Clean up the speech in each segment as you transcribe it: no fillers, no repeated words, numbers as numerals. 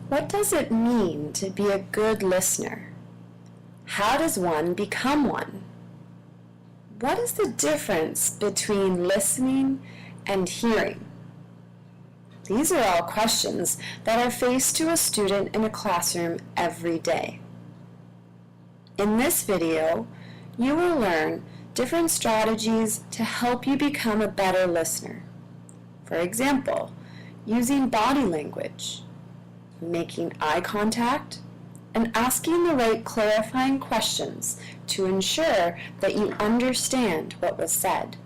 What does it mean to be a good listener? How does one become one? What is the difference between listening and hearing? These are all questions that are faced to a student in a classroom every day. In this video, you will learn different strategies to help you become a better listener. For example, using body language, making eye contact, and asking the right clarifying questions to ensure that you understand what was said.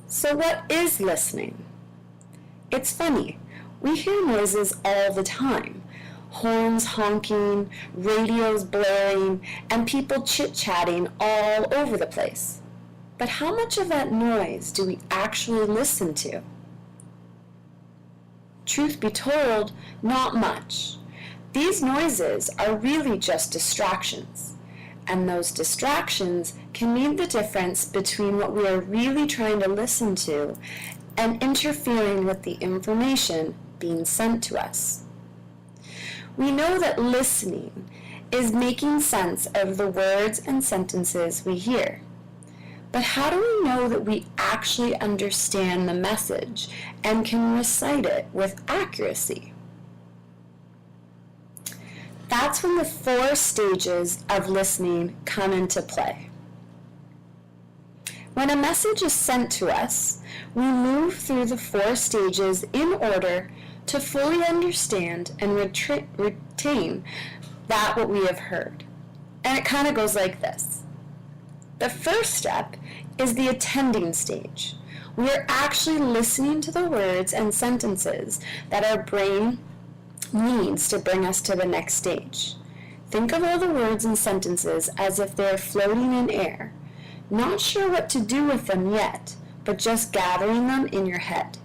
So what is listening? It's funny, we hear noises all the time. Horns honking, radios blaring, and people chit-chatting all over the place. But how much of that noise do we actually listen to? Truth be told, not much. These noises are really just distractions, and those distractions can mean the difference between what we are really trying to listen to and interfering with the information being sent to us. We know that listening is making sense of the words and sentences we hear. But how do we know that we actually understand the message and can recite it with accuracy? That's when the 4 stages of listening come into play. When a message is sent to us, we move through the 4 stages in order to fully understand and retain that what we have heard. And it kind of goes like this. The first step is the attending stage. We are actually listening to the words and sentences that our brain needs to bring us to the next stage. Think of all the words and sentences as if they're floating in air, not sure what to do with them yet, but just gathering them in your head.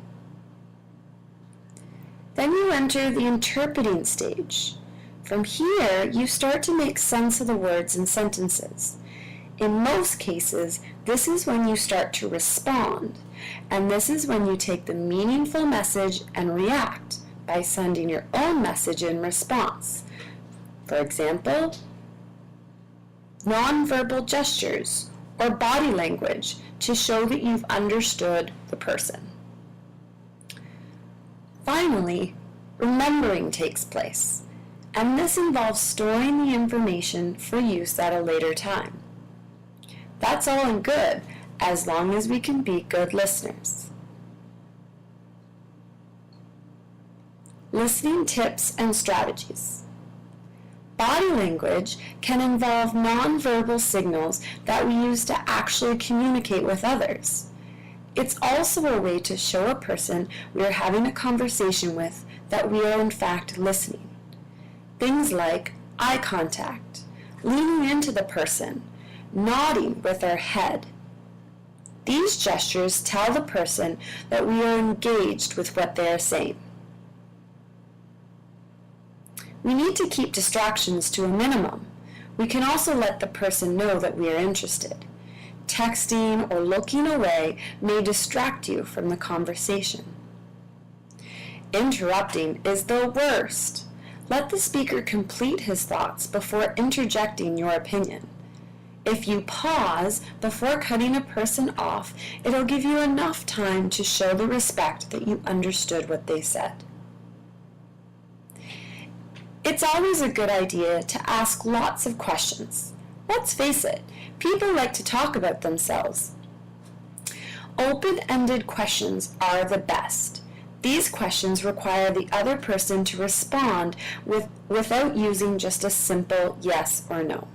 Then you enter the interpreting stage. From here, you start to make sense of the words and sentences. In most cases, this is when you start to respond, and this is when you take the meaningful message and react by sending your own message in response. For example, nonverbal gestures or body language to show that you've understood the person. Finally, remembering takes place, and this involves storing the information for use at a later time. That's all in good, as long as we can be good listeners. Listening tips and strategies. Body language can involve nonverbal signals that we use to actually communicate with others. It's also a way to show a person we are having a conversation with that we are in fact listening. Things like eye contact, leaning into the person, nodding with our head. These gestures tell the person that we are engaged with what they are saying. We need to keep distractions to a minimum. We can also let the person know that we are interested. Texting or looking away may distract you from the conversation. Interrupting is the worst. Let the speaker complete his thoughts before interjecting your opinion. If you pause before cutting a person off, it'll give you enough time to show the respect that you understood what they said. It's always a good idea to ask lots of questions. Let's face it, people like to talk about themselves. Open-ended questions are the best. These questions require the other person to respond without using just a simple yes or no.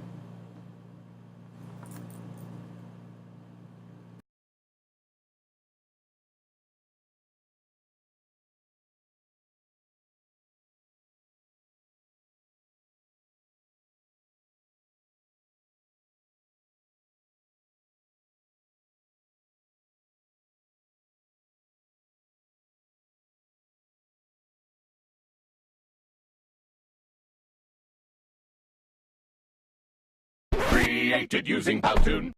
Created using Powtoon.